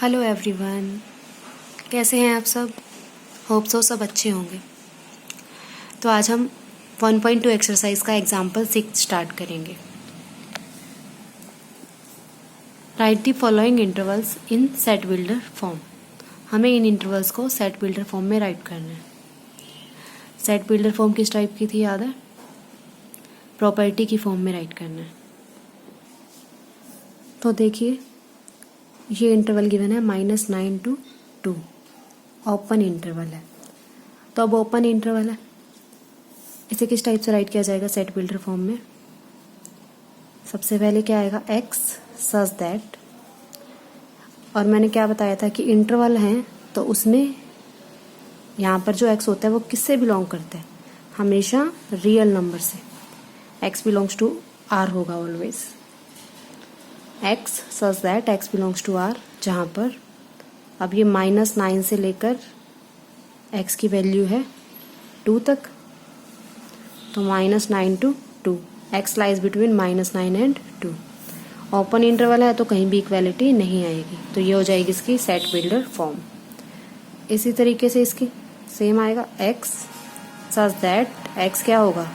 Hello everyone, कैसे हैं आप सब। होप सो सब अच्छे होंगे। तो आज हम 1.2 एक्सरसाइज का एग्जाम्पल 6 स्टार्ट करेंगे। Right the following intervals in set builder form. हमें इन इंटरवल्स को सेट बिल्डर फॉर्म में राइट करना है। सेट बिल्डर फॉर्म किस टाइप की थी याद है? प्रॉपर्टी की फॉर्म में राइट करना है। तो देखिए, ये इंटरवल गिवन है -9 to 2, ओपन इंटरवल है। तो अब ओपन इंटरवल है, इसे किस टाइप से राइट किया जाएगा सेट बिल्डर फॉर्म में? सबसे पहले क्या आएगा? x सच दैट, और मैंने क्या बताया था कि इंटरवल हैं तो उसमें यहाँ पर जो x होता है वो किससे बिलोंग करता है? हमेशा रियल नंबर से। x बिलोंग्स टू r होगा always. x such that x belongs to r, जहाँ पर अब ये -9 से लेकर x की वैल्यू है 2 तक, तो -9 to 2, x lies between -9 and 2। Open interval है तो कहीं भी इक्वालिटी नहीं आएगी, तो ये हो जाएगी इसकी सेट बिल्डर फॉर्म। इसी तरीके से इसकी सेम आएगा, x सच दैट x क्या होगा?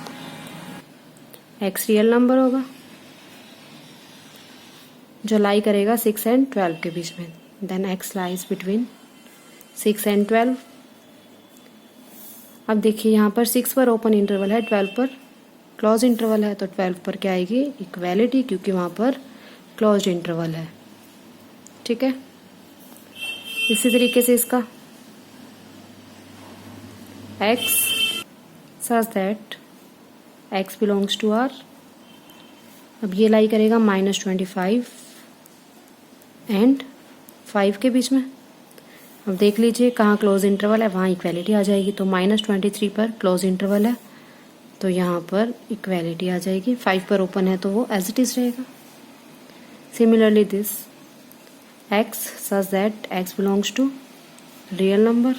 x रियल नंबर होगा जो लाई करेगा 6 एंड 12 के बीच में। Then x lies between 6 and 12। अब देखिए यहाँ पर 6 पर ओपन इंटरवल है, 12 पर क्लोज इंटरवल है, तो 12 पर क्या आएगी? इक्वालिटी, क्योंकि वहाँ पर क्लोज इंटरवल है। ठीक है, इसी तरीके से इसका x such that x belongs to r। अब ये लाई करेगा -25 एंड 5 के बीच में। अब देख लीजिए कहाँ क्लोज इंटरवल है, वहाँ इक्वालिटी आ जाएगी। तो -23 पर क्लोज इंटरवल है तो यहाँ पर इक्वालिटी आ जाएगी। 5 पर ओपन है तो वो एज इट इज रहेगा। Similarly this x such that x belongs to real number,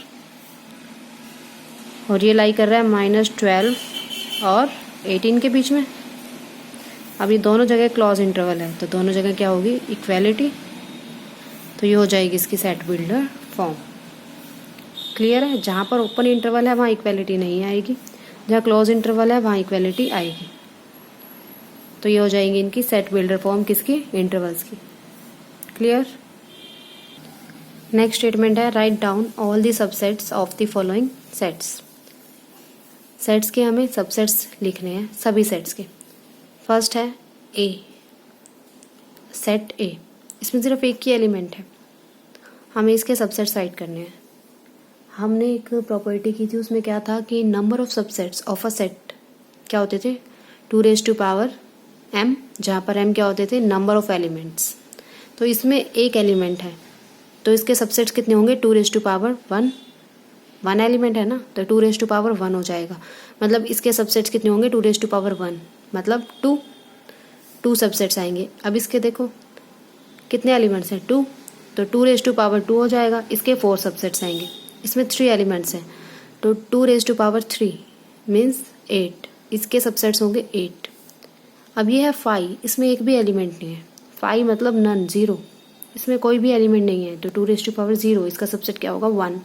और ये लाई कर रहा है -12 और 18 के बीच में। अब ये दोनों जगह क्लोज इंटरवल है तो दोनों जगह क्या होगी? इक्वालिटी। तो ये हो जाएगी इसकी सेट बिल्डर फॉर्म। क्लियर है? जहाँ पर ओपन इंटरवल है वहाँ इक्वालिटी नहीं आएगी, जहाँ क्लोज इंटरवल है वहाँ इक्वालिटी आएगी। तो ये हो जाएंगी इनकी सेट बिल्डर फॉर्म, किसकी? इंटरवल्स की। क्लियर? नेक्स्ट स्टेटमेंट है, write down all the subsets of the following sets. Sets के हमें सबसेट्स लिखने हैं, सभी सेट्स के। फर्स्ट है ए, सेट ए। इसमें सिर्फ एक ही एलिमेंट है, हमें इसके सबसेट्स राइट करने हैं। हमने एक प्रॉपर्टी की थी, उसमें क्या था कि number of subsets of a set क्या होते थे? 2m, जहाँ पर m क्या होते थे? Number of elements. तो इसमें एक एलिमेंट है तो इसके सबसेट्स कितने होंगे? 2 1 एलिमेंट है ना, तो 2 हो जाएगा। मतलब इसके सबसेट्स कितने होंगे? 2 मतलब 2 सबसेट्स आएंगे। अब इसके देखो कितने एलिमेंट्स हैं? 2, तो 2 हो जाएगा। इसके 4 सबसेट्स आएंगे। इसमें 3 एलिमेंट्स हैं तो 2 मीन्स 8। इसके सबसेट्स होंगे 8। अब ये है 5, इसमें एक भी एलिमेंट नहीं है। 5 मतलब नन, 0, इसमें कोई भी एलिमेंट नहीं है तो 2 इसका सबसेट क्या होगा? 1,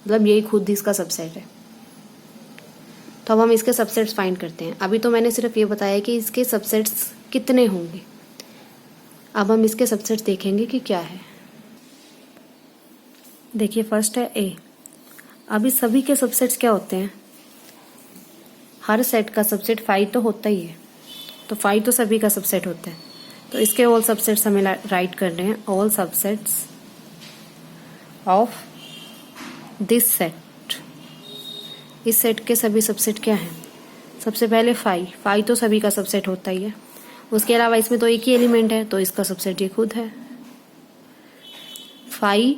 मतलब यही खुद इसका सबसेट है। तो अब हम इसके सबसेट्स फाइंड करते हैं। अभी तो मैंने सिर्फ ये बताया कि इसके सबसेट्स कितने होंगे, अब हम इसके सबसेट्स देखेंगे कि क्या है। देखिए फर्स्ट है ए। अब इस सभी के सबसेट्स क्या होते हैं? हर सेट का सबसेट 5 तो होता ही है, तो 5 तो सभी का सबसेट होता है। तो इसके ऑल सबसेट्स हमें राइट करने हैं। All subsets of this set. इस सेट के सभी सबसेट क्या हैं? सबसे पहले 5 तो सभी का सबसेट होता ही है। उसके अलावा इसमें तो एक ही एलिमेंट है तो इसका सबसेट ये खुद है। 5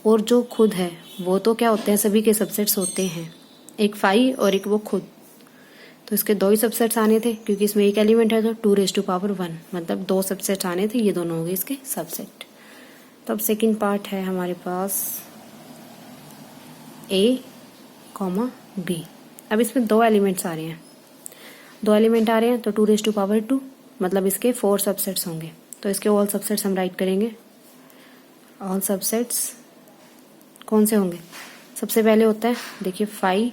और जो खुद है वो तो क्या होते हैं? सभी के सबसेट्स होते हैं, एक 5 और एक वो खुद। तो इसके 2 ही सबसेट्स आने थे, क्योंकि इसमें एक एलिमेंट है तो 2 मतलब 2 सबसेट्स आने थे, ये दोनों हो गए इसके सबसेट। तो अब सेकेंड पार्ट है हमारे पास A, B। अब इसमें 2 एलिमेंट्स आ रहे हैं, 2 एलिमेंट आ रहे हैं तो 2 मतलब इसके 4 सबसेट्स होंगे। तो इसके ऑल सबसेट्स हम राइट करेंगे। ऑल सबसेट्स कौन से होंगे? सबसे पहले होता है देखिए 5।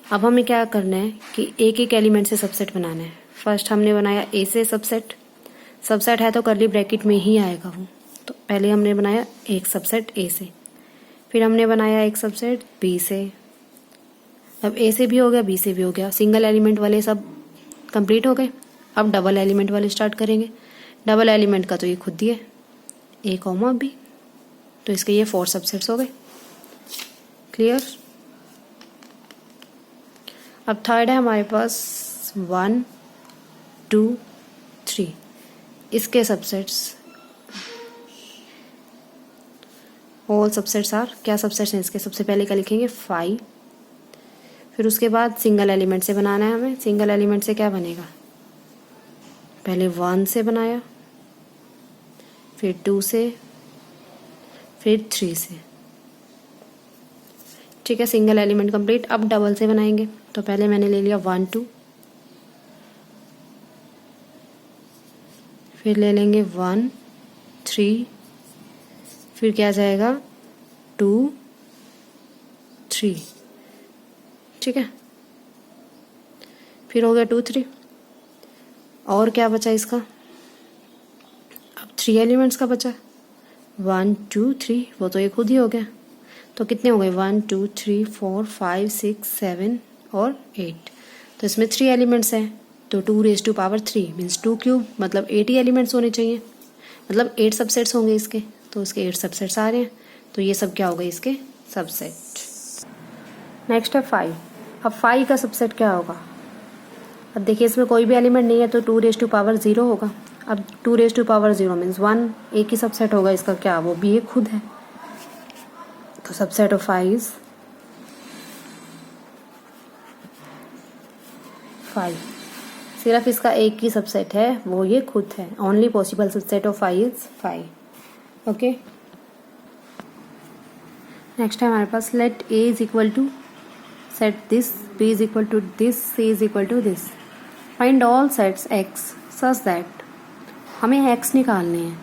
अब हमें क्या करना है कि एक एक एलिमेंट से सबसेट बनाना है। फर्स्ट हमने बनाया ए से सबसेट, सबसेट है तो करली ब्रैकेट में ही आएगा वो। तो पहले हमने बनाया एक सबसेट ए से, फिर हमने बनाया एक सबसेट बी से। अब ए से भी हो गया, बी से भी हो गया, सिंगल एलिमेंट वाले सब कंप्लीट हो गए। अब डबल एलिमेंट वाले स्टार्ट करेंगे। डबल एलिमेंट का तो ये खुद ही है ए कॉमा बी, तो इसके ये 4 सबसेट्स हो गए। क्लियर? अब थर्ड है हमारे पास 1 2 3, इसके सबसेट्स ऑल सबसेट्स आर, क्या सबसेट्स हैं इसके? सबसे पहले क्या लिखेंगे 5, फिर उसके बाद सिंगल एलिमेंट से बनाना है हमें। सिंगल एलिमेंट से क्या बनेगा? पहले 1 से बनाया, फिर 2 से, फिर 3 से। ठीक है, सिंगल एलिमेंट कंप्लीट। अब डबल से बनाएंगे, तो पहले मैंने ले लिया 1 2, फिर ले लेंगे 1 3, फिर क्या जाएगा 2 3। ठीक है, फिर हो गया 2 3, और क्या बचा इसका? अब 3 एलिमेंट्स का बचा 1 2 3, वो तो ये खुद ही हो गया। तो कितने हो गए? 1 2 3 4 5 6 7 और 8। तो इसमें 3 एलिमेंट्स हैं, तो 2⁻³ मीन्स 2 क्यूब, मतलब 80 एलिमेंट्स होने चाहिए, मतलब 8 सबसेट्स होंगे इसके। तो इसके 8 सबसेट्स आ रहे हैं, तो ये सब क्या हो गए? इसके सबसेट। नेक्स्ट है 5। अब 5 का सबसेट क्या होगा? अब देखिए इसमें कोई भी एलिमेंट नहीं है, तो 2⁻0 होगा। अब 2⁻0 मीन्स 1 एक ही सबसेट होगा इसका, क्या? वो भी एक खुद है। तो सबसेट ऑफ 5 इज 5। सिर्फ इसका एक ही सबसेट है, वो ये खुद है। Only possible subset of 5 is 5। Okay, next है हमारे पास let a is equal to set this, b is equal to this, c is equal to this. Find all sets x such that, हमें x निकालने हैं,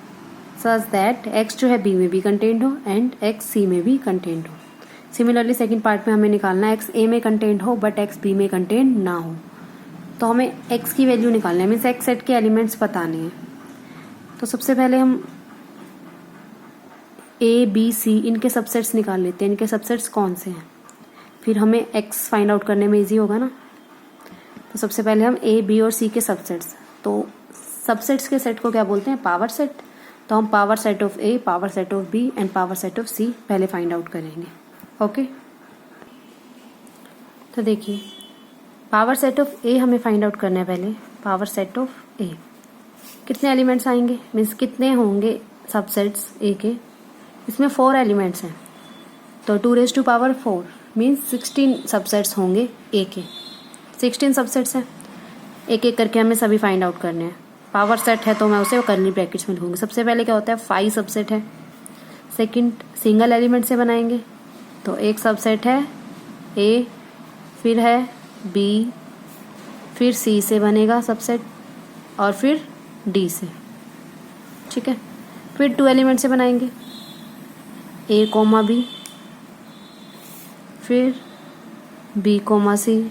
सच that x जो है b में भी कंटेंड हो एंड x c में भी कंटेंड हो। सिमिलरली सेकंड पार्ट में हमें निकालना है x a में कंटेंड हो बट x b में कंटेंड ना हो। तो हमें x की वैल्यू निकालना है, मीन्स x सेट के एलिमेंट्स बताने हैं। तो सबसे पहले हम ए बी सी इनके सबसेट्स निकाल लेते हैं, इनके सबसेट्स कौन से हैं, फिर हमें x फाइंड आउट करने में इजी होगा ना। तो सबसे पहले हम ए बी और सी के सबसेट्स, तो सबसेट्स के सेट को क्या बोलते हैं? Power set. तो हम power set of A, power set of B and power set of C पहले फाइंड आउट करेंगे। ओके, तो देखिए पावर सेट ऑफ ए हमें फाइंड आउट करना है पहले। पावर सेट ऑफ ए, कितने एलिमेंट्स आएंगे, मीन्स कितने होंगे सबसेट्स ए के? इसमें 4 एलिमेंट्स हैं, तो 2⁻4 मीन्स 16 सबसेट्स होंगे ए के। 16 सबसेट्स हैं, एक एक करके हमें सभी फाइंड आउट करने हैं। पावर सेट है तो मैं उसे करली ब्रैकेट्स में लिखूंगी। सबसे पहले क्या होता है? 5 सबसेट है। सेकंड सिंगल एलिमेंट से बनाएंगे, तो एक सबसेट है ए, फिर है बी, फिर सी से बनेगा सबसेट, और फिर डी से। ठीक है, फिर 2 एलिमेंट से बनाएंगे, ए कोमा बी, फिर B comma C,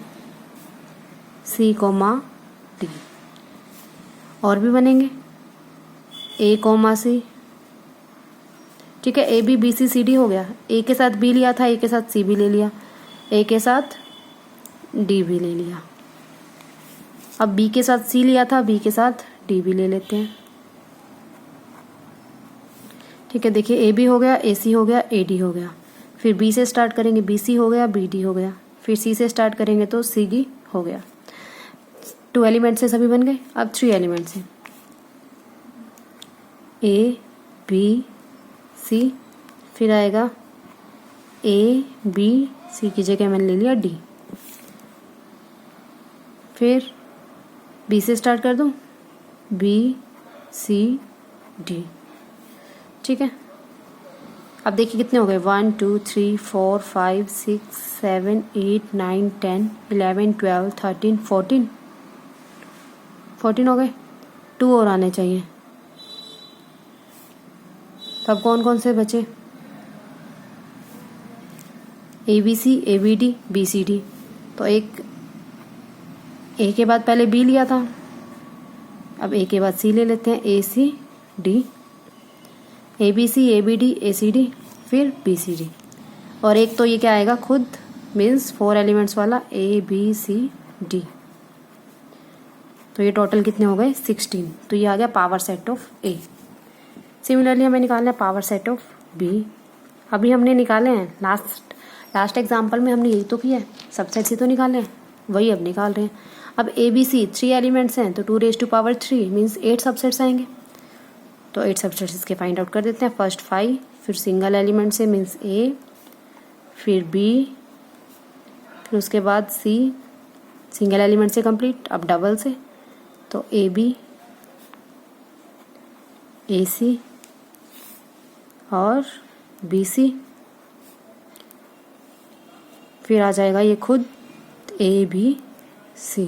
C comma D, और भी बनेंगे ए कोमा सी। ठीक है, A B B C C D हो गया। ए के साथ बी लिया था, ए के साथ सी भी ले लिया, ए के साथ डी भी ले लिया। अब बी के साथ सी लिया था, बी के साथ डी भी ले लेते हैं। ठीक है, देखिए ए बी हो गया, ए सी हो गया, ए डी हो गया। फिर बी से स्टार्ट करेंगे, बी सी हो गया, बी डी हो गया। फिर सी से स्टार्ट करेंगे तो सी डी हो गया। 2 एलिमेंट से सभी बन गए। अब 3 एलिमेंट से ए बी सी, फिर आएगा ए बी सी की जगह मैंने ले लिया डी। फिर बी से स्टार्ट कर दूं, बी सी डी। ठीक है, अब देखिए कितने हो गए? 1 2 3 4 5 6 7 8 9 10 11 12 13 14 हो गए। 2 और आने चाहिए। तो अब कौन कौन से बचे, ABC, ABD, BCD। तो एक ए के बाद पहले बी लिया था, अब ए के बाद सी ले लेते हैं, ACD, ABC, ABD, ACD, फिर BCD। और एक तो ये क्या आएगा खुद, मीन्स 4 एलिमेंट्स वाला ABCD। तो ये टोटल कितने हो गए 16। तो ये आ गया power set of A। Similarly हमें निकालना है पावर सेट ऑफ B। अभी हमने निकाले हैं लास्ट एग्जाम्पल में हमने यही तो किया है, सबसेट से तो निकाले हैं, वही अब निकाल रहे हैं। अब ABC 3 एलिमेंट्स हैं तो 2⁻³ मीन्स 8 सबसेट्स आएंगे। तो 8 सबसेट्स इसके फाइंड आउट कर देते हैं। फर्स्ट 5, फिर सिंगल एलिमेंट से मीन्स A, फिर B, फिर उसके बाद C, सिंगल एलिमेंट से कंप्लीट, अब डबल से तो AB, AC और BC, फिर आ जाएगा ये खुद ABC।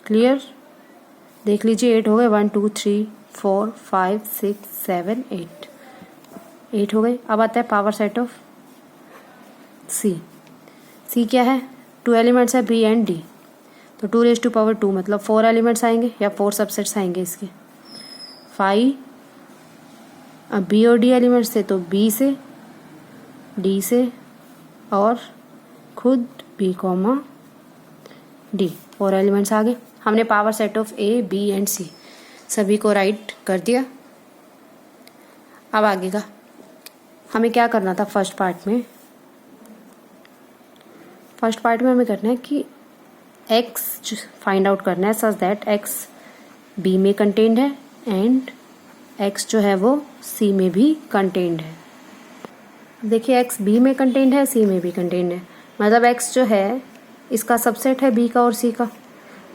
क्लियर, देख लीजिए 8 हो गए, 1 2 3 4 5 6 7 8 हो गए। अब आता है पावर सेट ऑफ C क्या है, 2 एलिमेंट्स है B एंड D। तो 2⁻² मतलब 4 एलिमेंट्स आएंगे या 4 सबसेट्स आएंगे इसके। 5 अब B और D एलिमेंट्स से तो B से, D से और खुद B, D, 4 एलिमेंट्स आ गए। हमने power set of A, B and C सभी को राइट कर दिया। अब आगे का हमें क्या करना था, फर्स्ट पार्ट में हमें करना है कि X फाइंड आउट करना है सच दैट X B में कंटेन्ड है एंड X जो है वो C में भी कंटेन्ड है। देखिए X B में कंटेन्ड है, C में भी कंटेन्ड है, मतलब X जो है इसका सबसेट है B का और C का,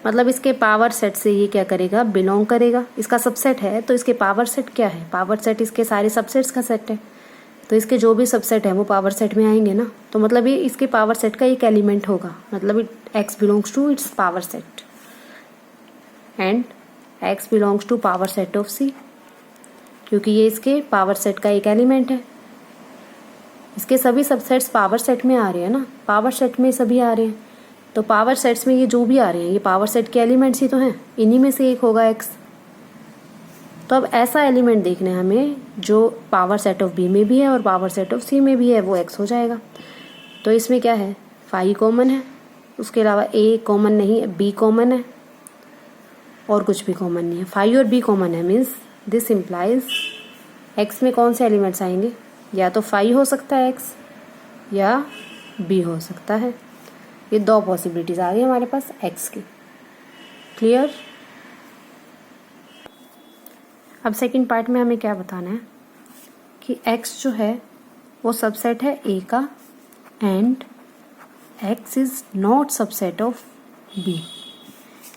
मतलब इसके पावर सेट से ये क्या करेगा, बिलोंग करेगा। इसका सबसेट है तो इसके पावर सेट क्या है, पावर सेट इसके सारे सबसेट्स का सेट है, तो इसके जो भी सबसेट है वो पावर सेट में आएंगे ना। तो मतलब ये इसके पावर सेट का एक एलिमेंट होगा, मतलब X belongs to its power set and X belongs to power set of C, क्योंकि ये इसके पावर सेट का एक एलिमेंट है। इसके सभी सबसेट्स पावर सेट में आ रहे हैं ना, पावर सेट में सभी आ रहे हैं, तो पावर सेट्स में ये जो भी आ रहे हैं ये पावर सेट के एलिमेंट्स ही तो हैं, इन्हीं में से एक होगा X। तो अब ऐसा एलिमेंट देखना है हमें जो पावर सेट ऑफ B में भी है और पावर सेट ऑफ C में भी है, वो X हो जाएगा। तो इसमें क्या है, 5 कॉमन है, उसके अलावा A कॉमन नहीं है, B कॉमन है और कुछ भी कॉमन नहीं है। 5 और B कॉमन है मीन्स दिस इम्प्लाइज X में कौन से एलिमेंट्स आएंगे, या तो 5 हो सकता है X या B हो सकता है। ये 2 पॉसिबिलिटीज आ रही है हमारे पास X की। क्लियर। अब सेकंड पार्ट में हमें क्या बताना है कि X जो है वो सबसेट है A का and X is not subset of B।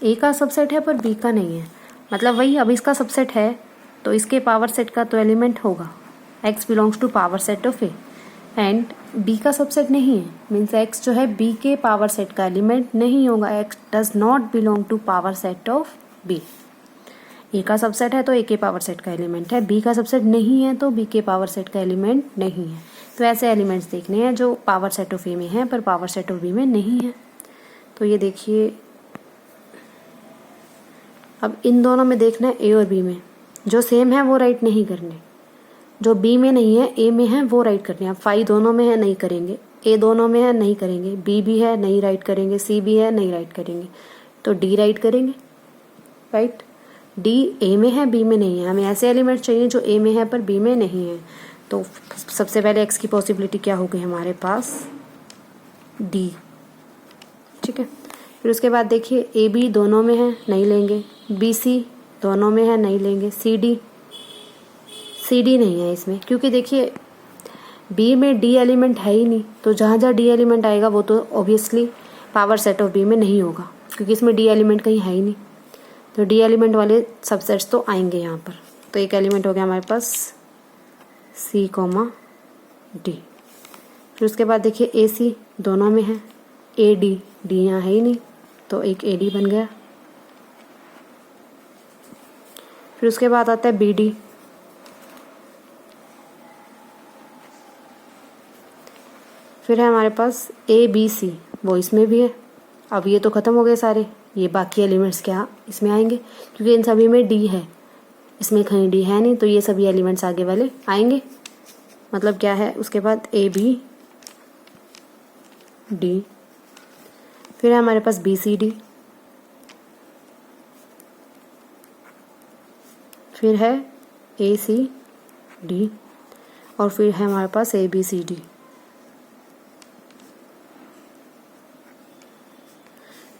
A का सबसेट है पर B का नहीं है, मतलब वही अब इसका सबसेट है तो इसके पावर सेट का तो एलिमेंट होगा, X belongs to power set of A and B का सबसेट नहीं है, मीन्स X जो है B के पावर सेट का एलिमेंट नहीं होगा। X does not belong to power set of B। A का सबसेट है तो A के पावर सेट का एलिमेंट है, B का सबसेट नहीं है तो B के पावर सेट का एलिमेंट नहीं है। तो ऐसे एलिमेंट्स देखने हैं जो पावर सेट ऑफ A में है पर पावर सेट ऑफ B में नहीं है। तो ये देखिए अब इन दोनों में देखना है A और B में, जो सेम है वो राइट नहीं करने, जो B में नहीं है A में है वो राइट करने हैं। अब 5 दोनों में है नहीं करेंगे, A दोनों में है नहीं करेंगे, B भी है नहीं राइट करेंगे, C भी है नहीं राइट करेंगे, तो D राइट करेंगे। राइट, D A में है B में नहीं है, हमें ऐसे एलिमेंट चाहिए जो A में है पर B में नहीं है। तो सबसे पहले X की पॉसिबिलिटी क्या हो गई हमारे पास, D। ठीक है, फिर उसके बाद देखिए A B दोनों में है नहीं लेंगे, B C दोनों में है नहीं लेंगे, C D नहीं है इसमें, क्योंकि देखिए B में D एलिमेंट है ही नहीं, तो जहाँ जहाँ D एलिमेंट आएगा वो तो obviously power set of B में नहीं होगा, क्योंकि इसमें D एलिमेंट कहीं है ही नहीं। तो D एलिमेंट वाले सबसेट्स तो आएंगे यहाँ पर। तो एक एलिमेंट हो गया हमारे पास C, D। फिर उसके बाद देखिए AC दोनों में है, AD, D यहाँ है ही नहीं, तो एक AD बन गया। फिर उसके बाद आता है बी डी, फिर है हमारे पास ए बी सी, वो इसमें भी है। अब ये तो ख़त्म हो गए सारे, ये बाकी एलिमेंट्स क्या इसमें आएंगे, क्योंकि इन सभी में डी है, इसमें कहीं डी है नहीं, तो ये सभी एलिमेंट्स आगे वाले आएंगे। मतलब क्या है, उसके बाद ए बी डी, फिर है हमारे पास बी सी डी, फिर है ए सी डी, और फिर है हमारे पास ए बी सी डी।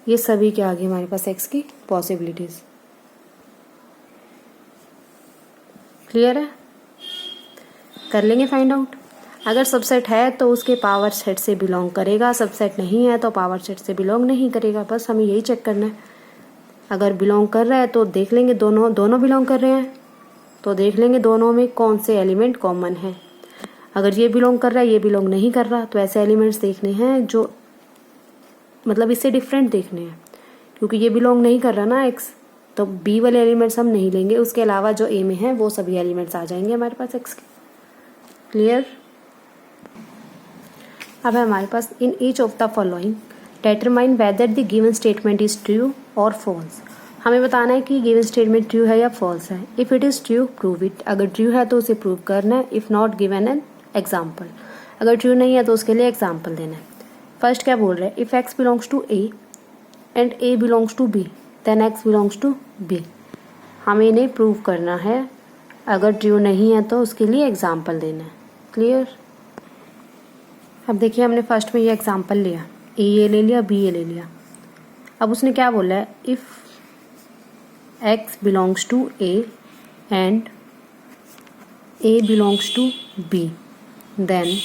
ये सभी के आगे हमारे पास एक्स की पॉसिबिलिटीज। क्लियर है? कर लेंगे फाइंड आउट। अगर सबसेट है तो उसके पावर सेट से बिलोंग करेगा, सबसेट नहीं है तो पावर सेट से बिलोंग नहीं करेगा। बस हमें यही चेक करना है। अगर बिलोंग कर रहा है तो देख लेंगे दोनों बिलोंग कर रहे हैं, तो देख लेंगे दोनों में कौन से एलिमेंट कॉमन है। अगर ये बिलोंग कर रहा है, ये बिलोंग नहीं कर रहा, तो ऐसे एलिमेंट्स देखने हैं जो मतलब इससे डिफरेंट देखने हैं, क्योंकि ये बिलोंग नहीं कर रहा ना एक्स, तो बी वाले एलिमेंट्स हम नहीं लेंगे। उसके अलावा जो ए में है वो सभी एलिमेंट्स आ जाएंगे हमारे पास एक्स के। क्लियर? अब है हमारे पास in each of the following determine whether the given statement is true और फॉल्स। हमें बताना है कि गिवन स्टेटमेंट ट्रू है या फॉल्स है। If it is true prove it, अगर ट्रू है तो उसे प्रूव करना है। If not given an example, अगर ट्रू नहीं है तो उसके लिए एग्जाम्पल देना है। फर्स्ट क्या बोल रहे हैं, if X belongs to A and A belongs to B then X belongs to B. हमें इन्हें प्रूव करना है। अगर ट्रू नहीं है तो उसके लिए एग्जाम्पल देना है। क्लियर? अब देखिए, हमने फर्स्ट में ये एग्जाम्पल लिया, ए ले लिया, बी ले लिया। अब उसने क्या बोला है, if X belongs to A and A belongs to B then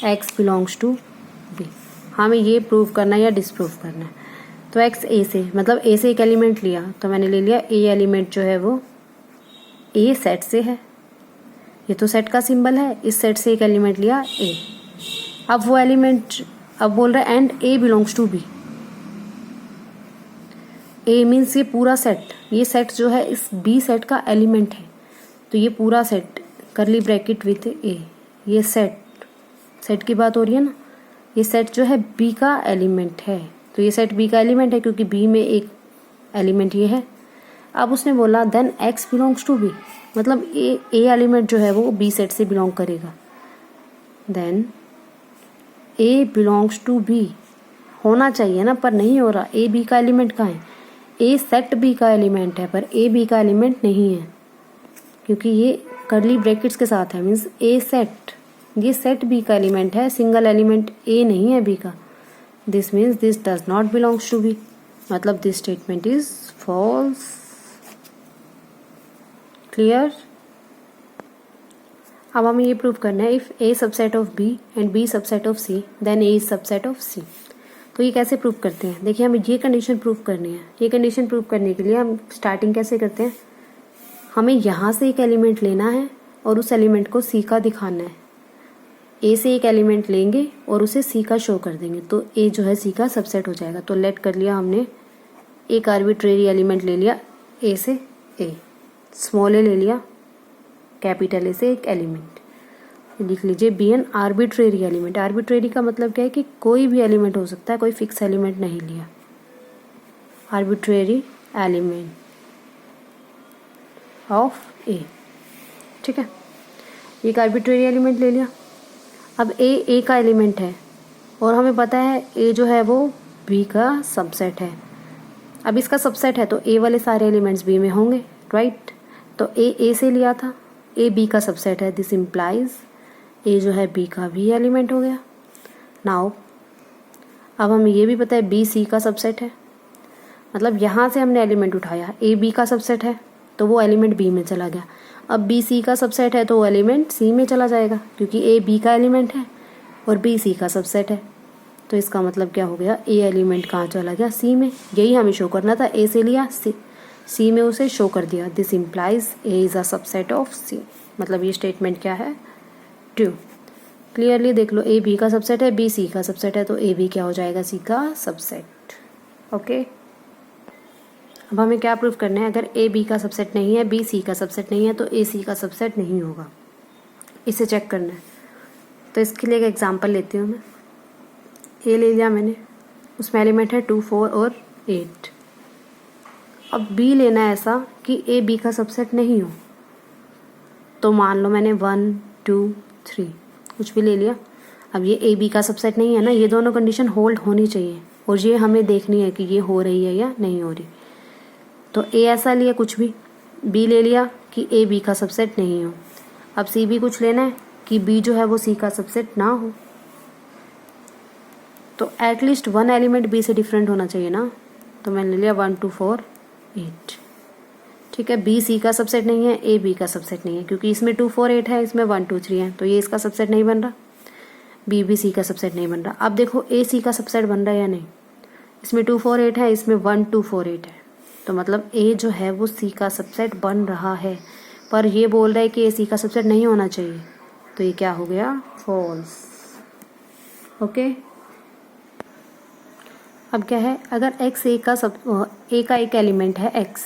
X belongs to B. हमें ये प्रूव करना है या डिसप्रूव करना है। तो एक्स ए से, मतलब ए से एक एलिमेंट लिया, तो मैंने ले लिया ए एलिमेंट जो है वो ए सेट से है। ये तो सेट का सिंबल है, इस सेट से एक एलिमेंट लिया ए। अब वो एलिमेंट, अब बोल रहा है and A belongs to B. A means ये पूरा सेट, ये सेट जो है इस बी सेट का एलिमेंट है। तो ये पूरा सेट करली ब्रैकेट विथ ए, ये सेट की बात हो रही है ना, ये सेट जो है बी का एलिमेंट है। तो ये सेट बी का एलिमेंट है क्योंकि बी में एक एलिमेंट ये है। अब उसने बोला then X belongs to B, मतलब ए एलिमेंट जो है वो बी सेट से बिलोंग करेगा। Then A belongs to B होना चाहिए ना, पर नहीं हो रहा। ए बी का एलिमेंट कहाँ है? ए सेट बी का एलिमेंट है, पर ए बी का एलिमेंट नहीं है, क्योंकि ये कर्ली ब्रैकेट्स के साथ है। मीन्स ए सेट, ये सेट बी का एलिमेंट है, सिंगल एलिमेंट ए नहीं है बी का। This means this does not belongs to B, मतलब this statement is false. Clear? अब हमें ये प्रूव करना है, if A subset of B and B subset of C then A is subset of C. तो ये कैसे प्रूव करते हैं? देखिए, हमें ये कंडीशन प्रूव करनी है। ये कंडीशन प्रूव करने के लिए हम स्टार्टिंग कैसे करते हैं, हमें यहाँ से एक एलिमेंट लेना है और उस एलिमेंट को सी का दिखाना है। ए से एक एलिमेंट लेंगे और उसे सी का शो कर देंगे, तो ए जो है सी का सबसेट हो जाएगा। तो लेट कर लिया हमने, एक आर्बिट्रेरी एलिमेंट ले लिया ए से, ए स्मॉल ए ले लिया, कैपिटल ए से एक एलिमेंट लिख लीजिए B an arbitrary element. Arbitrary का मतलब क्या है कि कोई भी एलिमेंट हो सकता है, कोई फिक्स एलिमेंट नहीं लिया। आर्बिट्रेरी एलिमेंट ऑफ ए, ठीक है, एक आर्बिट्रेरी एलिमेंट ले लिया। अब ए का एलिमेंट है और हमें पता है ए जो है वो बी का सबसेट है। अब इसका सबसेट है तो ए वाले सारे एलिमेंट्स बी में होंगे, राइट? तो ए से लिया था, ए बी का सबसेट है, दिस इम्प्लाइज ए जो है बी का भी एलिमेंट हो गया। नाउ अब हमें ये भी पता है बी सी का सबसेट है, मतलब यहाँ से हमने एलिमेंट उठाया, ए बी का सबसेट है तो वो एलिमेंट बी में चला गया। अब बी सी का सबसेट है तो वो एलिमेंट सी में चला जाएगा, क्योंकि ए बी का एलिमेंट है और बी सी का सबसेट है। तो इसका मतलब क्या हो गया, ए एलिमेंट कहाँ चला गया, सी में। यही हमें शो करना था, ए से लिया, सी में उसे शो कर दिया। This implies A is a subset of C, मतलब ये स्टेटमेंट क्या है, ट्रू। क्लियरली देख लो, ए बी का सबसेट है, बी सी का सबसेट है, तो ए बी क्या हो जाएगा, सी का सबसेट। ओके, अब हमें क्या प्रूफ करना है, अगर ए बी का सबसेट नहीं है, बी सी का सबसेट नहीं है, तो ए सी का सबसेट नहीं होगा। इसे चेक करना है। तो इसके लिए एक एग्जांपल लेती हूँ मैं। ए ले लिया मैंने, उसमें एलिमेंट है 2, 4 और 8। अब बी लेना है ऐसा कि ए बी का सबसेट नहीं हो। तो मान लो मैंने 1, 2, 3 कुछ भी ले लिया। अब ये ए बी का सबसेट नहीं है ना, ये दोनों कंडीशन होल्ड होनी चाहिए और ये हमें देखनी है कि ये हो रही है या नहीं हो रही। तो ए ऐसा लिया कुछ भी, बी ले लिया कि ए बी का सबसेट नहीं हो। अब सी भी कुछ लेना है कि बी जो है वो सी का सबसेट ना हो। तो एटलीस्ट वन एलिमेंट बी से डिफरेंट होना चाहिए ना। तो मैंने ले लिया 1, 2, 4, 8। ठीक है, बी सी का सबसेट नहीं है, ए बी का सबसेट नहीं है, क्योंकि इसमें 2, 4, 8 है, इसमें 1, 2, 3 है, तो ये इसका सबसेट नहीं बन रहा। बी भी सी का सबसेट नहीं बन रहा। अब देखो ए सी का सबसेट बन रहा है या नहीं। इसमें 2, 4, 8 है, इसमें 1, 2, 4, 8 है, तो मतलब ए जो है वो सी का सबसेट बन रहा है। पर ये बोल रहा है कि ए सी का सबसेट नहीं होना चाहिए, तो ये क्या हो गया, फॉल्स। ओके। अब क्या है, अगर एक्स ए का एक एलिमेंट है एक्स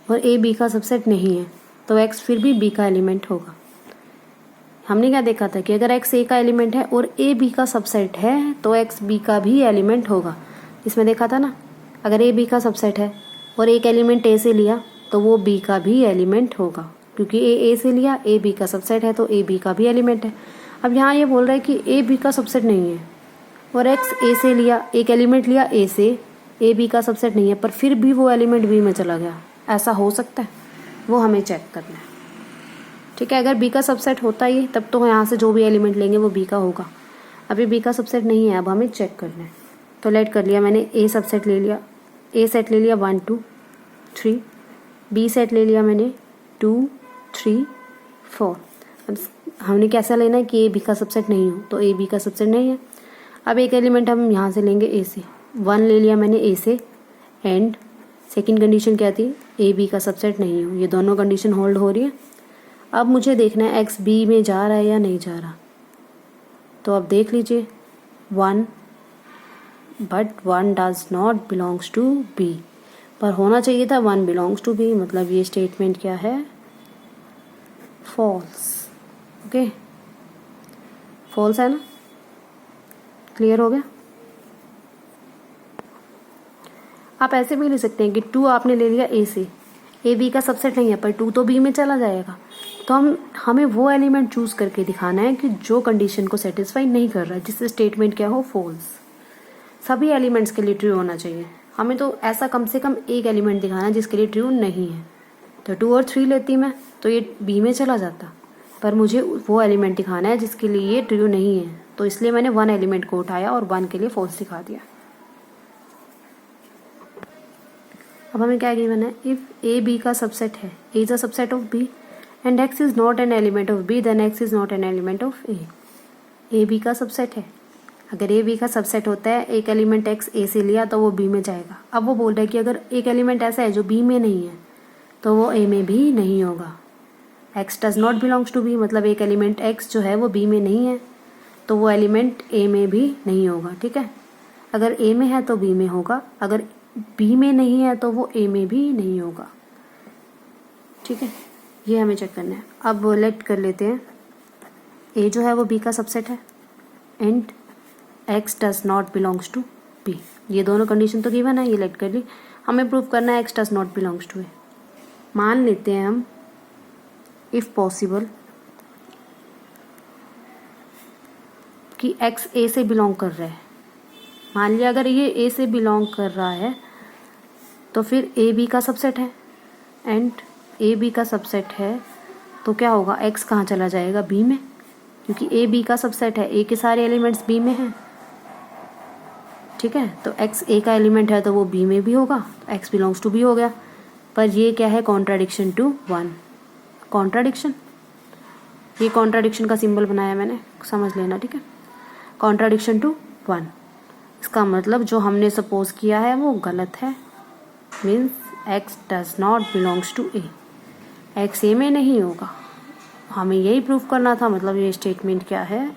और ए बी का सबसेट नहीं है, तो एक्स फिर भी बी का एलिमेंट होगा। हमने क्या देखा था कि अगर एक्स ए का एलिमेंट है और ए बी का सबसेट है, तो एक्स बी का भी एलिमेंट होगा। इसमें देखा था ना, अगर ए बी का सबसेट है और एक एलिमेंट ए से लिया, तो वो बी का भी एलिमेंट होगा, क्योंकि ए से लिया, ए बी का सबसेट है, तो ए बी का भी एलिमेंट है। अब यहाँ ये बोल रहा है कि ए बी का सबसेट नहीं है और एक्स ए से लिया, एक एलिमेंट लिया ए से, ए बी का सबसेट नहीं है, पर फिर भी वो एलिमेंट बी में चला गया। ऐसा हो सकता है, वो हमें चेक करना है। ठीक है, अगर बी का सबसेट होता ही तब तो यहाँ से जो भी एलिमेंट लेंगे वो बी का होगा। अभी बी का सबसेट नहीं है, अब हमें चेक करना है। तो लेट कर लिया मैंने, ए सबसेट ले लिया, ए सेट ले लिया 1, 2, 3, बी सेट ले लिया मैंने 2, 3, 4। अब हमने कैसा लेना है कि ए बी का सबसेट नहीं हो, तो ए बी का सबसेट नहीं है। अब एक एलिमेंट हम यहाँ से लेंगे ए से, 1 ले लिया मैंने ए से, एंड सेकंड कंडीशन क्या थी, ए बी का सबसेट नहीं हो। ये दोनों कंडीशन होल्ड हो रही है। अब मुझे देखना है एक्स बी में जा रहा है या नहीं जा रहा। तो अब देख लीजिए 1, but 1 does not belongs to B, पर होना चाहिए था 1 बिलोंग्स टू बी, मतलब ये स्टेटमेंट क्या है, फॉल्स। ओके, फॉल्स है ना, क्लियर हो गया। आप ऐसे भी ले सकते हैं कि 2 आपने ले लिया ए से, ए बी का सबसेट नहीं है, पर 2 तो बी में चला जाएगा। तो हमें वो एलिमेंट चूज करके दिखाना है कि जो कंडीशन को सेटिस्फाई नहीं कर रहा है, जिससे स्टेटमेंट क्या हो, फॉल्स। सभी एलिमेंट्स के लिए ट्रू होना चाहिए। हमें तो ऐसा कम से कम एक एलिमेंट दिखाना है जिसके लिए ट्रू नहीं है। तो 2 और 3 लेती मैं तो ये बी में चला जाता, पर मुझे वो एलिमेंट दिखाना है जिसके लिए ये ट्रू नहीं है, तो इसलिए मैंने 1 एलिमेंट को उठाया और 1 के लिए फॉल्स दिखा दिया। अब हमें क्या गिवन है, इफ ए बी का सबसेट है, A is a subset of B and x is not an element of B, then x is not an element of A. A B का सबसेट है, अगर ए बी का subset होता है, एक element x A से लिया तो वो बी में जाएगा। अब वो बोल रहा है कि अगर एक एलिमेंट ऐसा है जो बी में नहीं है, तो वो ए में भी नहीं होगा। X does not belongs to B, मतलब एक एलिमेंट एक्स जो है वो बी में नहीं है, तो वो एलिमेंट ए में भी नहीं होगा। ठीक है, अगर ए में है तो बी में होगा, अगर बी में नहीं है तो वो ए में भी नहीं होगा। ठीक है, ये हमें चेक करना है। अब लेट कर लेते हैं, ए जो है वो बी का सबसेट है and X does not belongs to B. ये दोनों कंडीशन तो गिवन है, ये लेट कर ली। हमें प्रूव करना है x does not belongs to A. मान लेते हैं हम, इफ पॉसिबल, कि एक्स ए से बिलोंग कर रहा है। मान लिया अगर ये ए से बिलोंग कर रहा है, तो फिर ए बी का सबसेट है एंड ए बी का सबसेट है, तो क्या होगा, एक्स कहाँ चला जाएगा, बी में, क्योंकि ए बी का सबसेट है, ए के सारे एलिमेंट्स बी में हैं। ठीक है, तो एक्स ए का एलिमेंट है तो वो बी में भी होगा, एक्स बिलोंग्स टू बी हो गया। पर ये क्या है, कॉन्ट्राडिक्शन टू 1। कॉन्ट्राडिक्शन, ये कॉन्ट्राडिक्शन का सिंबल बनाया मैंने, समझ लेना। ठीक है, कॉन्ट्राडिक्शन टू 1, इसका मतलब जो हमने सपोज किया है वो गलत है। Means x does not belongs to A, x A में नहीं होगा। हमें यही प्रूफ करना था, मतलब ये स्टेटमेंट क्या है,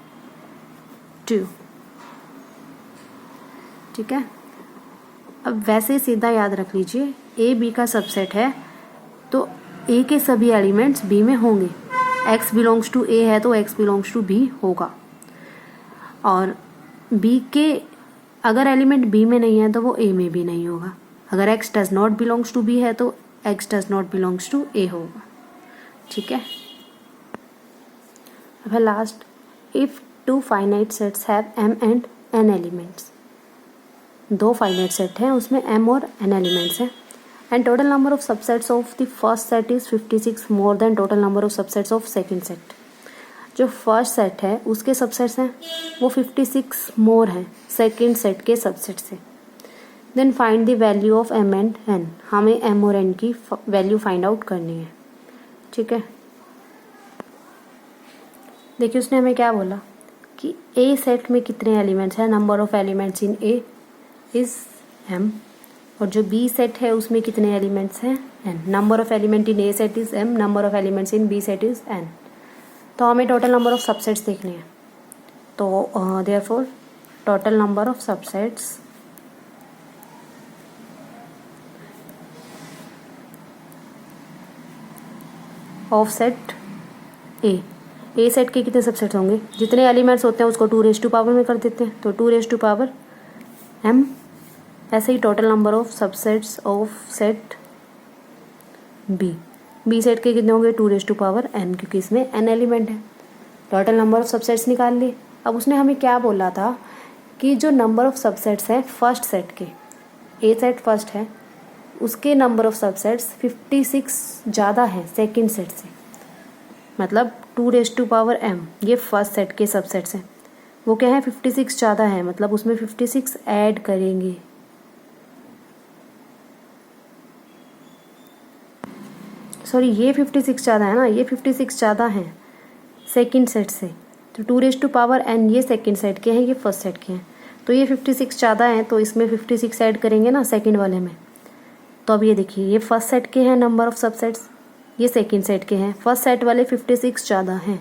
ट्रू। ठीक है, अब वैसे सीधा याद रख लीजिए ए बी का सबसेट है तो ए के सभी एलिमेंट्स बी में होंगे। x बिलोंग्स टू ए है तो x बिलोंग्स टू बी होगा, और बी के अगर एलिमेंट बी में नहीं है तो वो ए में भी नहीं होगा। अगर x does not belongs to B है तो x does not belongs to A होगा। ठीक है। अब है last, if two finite sets have m and n elements. दो फाइनाइट सेट हैं, उसमें m और n एलिमेंट्स हैं, and total number of subsets of the first set is 56 more than total number of subsets of second set. जो first set है उसके subsets हैं वो 56 मोर हैं सेकंड सेट के सबसेट से। Then find the value of m and n। हमें m और n की वैल्यू फाइंड आउट करनी है। ठीक है। देखिए उसने हमें क्या बोला कि a सेट में कितने एलिमेंट्स हैं, number of elements in a is m, और जो b सेट है उसमें कितने एलिमेंट्स हैं n। Number of element in a set is m, number of elements in b set is n। तो हमें टोटल नंबर ऑफ सबसेट्स देखने हैं। तो therefore total number of subsets of set A set के कितने subsets होंगे, जितने elements होते हैं उसको 2 में कर देते हैं, तो 2 m। ऐसे ही total number of subsets of set B set के कितने होंगे 2n, क्योंकि इसमें n एलिमेंट है। टोटल नंबर ऑफ सबसेट्स निकाल लिए। अब उसने हमें क्या बोला था कि जो नंबर ऑफ सबसेट्स हैं फर्स्ट सेट के, ए सेट फर्स्ट है उसके नंबर ऑफ सबसेट्स 56 ज़्यादा है सेकंड सेट से। मतलब 2m ये फर्स्ट सेट के सबसेट्स हैं, वो क्या है 56 ज़्यादा है, मतलब उसमें 56 ऐड करेंगे। सॉरी ये 56 ज़्यादा है ना, ये 56 ज़्यादा है सेकंड सेट से। तो 2n ये सेकंड सेट के हैं, ये फर्स्ट सेट के हैं, तो ये 56 ज़्यादा हैं, तो इसमें 56 ऐड करेंगे ना सेकंड वाले में। तो अब ये देखिए ये फर्स्ट सेट के हैं नंबर ऑफ सबसेट्स, ये सेकंड सेट के हैं, फर्स्ट सेट वाले 56 ज़्यादा हैं,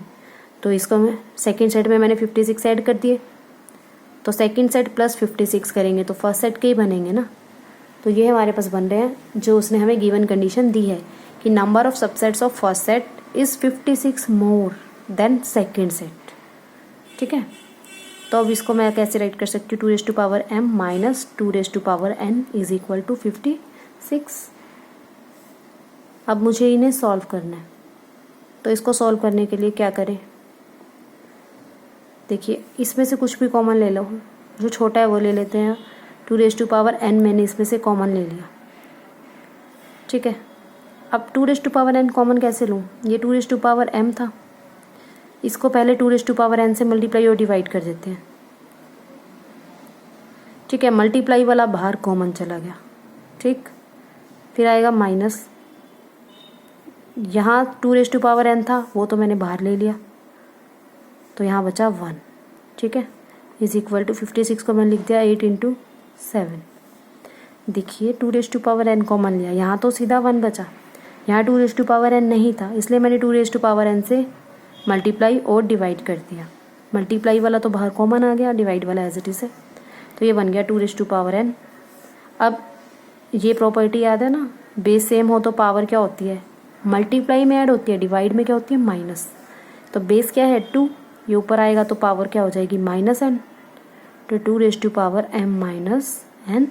तो इसको मैं सेकंड सेट में मैंने 56 ऐड कर दिए, तो सेकंड सेट प्लस 56 करेंगे तो फर्स्ट सेट के ही बनेंगे ना। तो ये हमारे पास बन रहे हैं जो उसने हमें गिवन कंडीशन दी है कि number of subsets of first set is 56 more then second set. ठीक है। तो अब इसको मैं कैसे राइट कर सकती हूँ, 2m minus 2n is equal to 56। अब मुझे इन्हें सॉल्व करना है, तो इसको सॉल्व करने के लिए क्या करें, देखिए इसमें से कुछ भी कॉमन ले लो, जो छोटा है वो ले लेते हैं। 2n मैंने इसमें से कॉमन ले लिया। ठीक है। अब 2n कॉमन कैसे लूँ, ये 2m था, इसको पहले 2n से मल्टीप्लाई और डिवाइड कर देते हैं। ठीक है। मल्टीप्लाई वाला बाहर कॉमन चला गया। ठीक। फिर आएगा माइनस, यहाँ 2n था वो तो मैंने बाहर ले लिया, तो यहाँ बचा 1। ठीक है। इज इक्वल टू 56 को मैंने लिख दिया 8 × 7। देखिए 2n कॉमन लिया, यहाँ तो सीधा 1 बचा, यहाँ 2n नहीं था, इसलिए मैंने 2n से मल्टीप्लाई और डिवाइड कर दिया। मल्टीप्लाई वाला तो बाहर कॉमन आ गया, डिवाइड वाला एज इट इज़ है, तो ये बन गया 2n। अब ये प्रॉपर्टी याद है ना, बेस सेम हो तो पावर क्या होती है, मल्टीप्लाई में ऐड होती है, डिवाइड में क्या होती है माइनस। तो बेस क्या है 2, ये ऊपर आएगा तो पावर क्या हो जाएगी -n, तो 2m minus n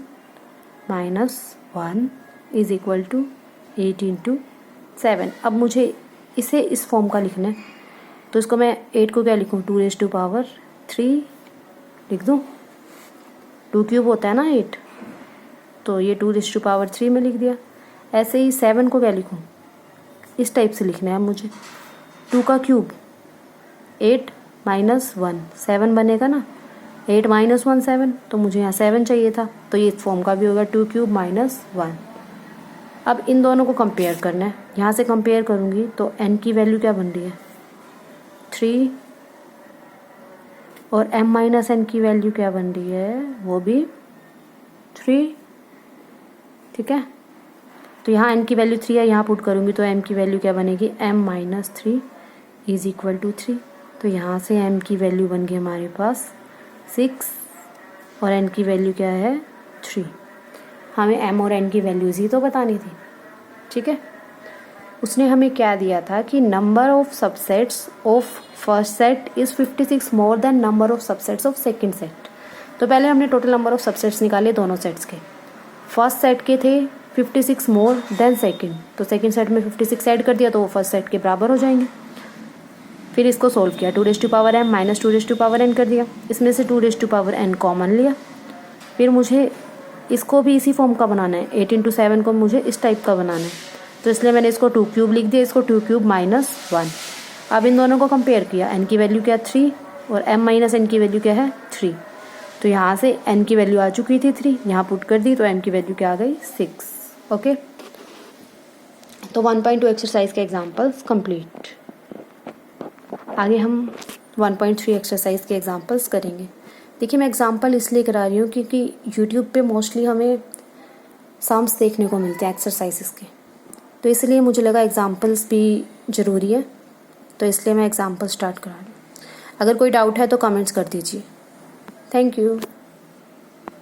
minus 1 is equal to 8 × 7। अब मुझे इसे इस फॉर्म का लिखना है, तो इसको मैं 8 को क्या लिखूँ 2 लिख दूँ, 2 क्यूब होता है ना 8, तो ये 2 में लिख दिया। ऐसे ही 7 को क्या लिखूँ, इस टाइप से लिखना है मुझे, 2 का क्यूब 8 माइनस 1 7 बनेगा ना, 8 माइनस 1 7, तो मुझे यहाँ 7 चाहिए था, तो ये इस फॉर्म का भी होगा 2 क्यूब माइनस 1। अब इन दोनों को कंपेयर करना है, यहाँ से कंपेयर करूँगी तो n की वैल्यू क्या बन रही है 3, और m माइनस n की वैल्यू क्या बन रही है वो भी 3। ठीक है। तो यहाँ n की वैल्यू 3 है, यहाँ पुट करूँगी तो m की वैल्यू क्या बनेगी m minus 3 is equal to 3। तो यहाँ से m की वैल्यू बन गई हमारे पास 6 और n की वैल्यू क्या है 3। हमें m और n की वैल्यूज़ ही तो बतानी थी, ठीक है। उसने हमें क्या दिया था कि number of subsets of first set is 56 more then number of subsets of second set. तो पहले हमने टोटल नंबर ऑफ सबसेट्स निकाले दोनों सेट्स के। फर्स्ट सेट के थे 56 मोर देन सेकंड, तो सेकंड सेट में 56 ऐड कर दिया तो वो फर्स्ट सेट के बराबर हो जाएंगे। फिर इसको सोल्व किया, 2m माइनस 2n कर दिया, इसमें से 2n कॉमन लिया। फिर मुझे इसको भी इसी फॉर्म का बनाना है, 8 × 7 को मुझे इस टाइप का बनाना है, तो इसलिए मैंने इसको 2 क्यूब लिख दिया, इसको 2 क्यूब माइनस 1। अब इन दोनों को कंपेयर किया, n की वैल्यू क्या 3 और m माइनस n की वैल्यू क्या है 3, तो यहाँ से n की वैल्यू आ चुकी थी 3, यहाँ पुट कर दी तो m की वैल्यू क्या आ गई 6। ओके, तो 1.2 एक्सरसाइज के एग्जाम्पल्स कंप्लीट। आगे हम 1.3 एक्सरसाइज के एग्जाम्पल्स करेंगे। देखिए मैं एग्जाम्पल इसलिए करा रही हूँ क्योंकि यूट्यूब पे मोस्टली हमें सम्स देखने को मिलते हैं एक्सरसाइजेस के, तो इसलिए मुझे लगा एग्जाम्पल्स भी ज़रूरी है, तो इसलिए मैं एग्जाम्पल स्टार्ट करा रही हूँ। अगर कोई डाउट है तो कमेंट्स कर दीजिए। Thank you.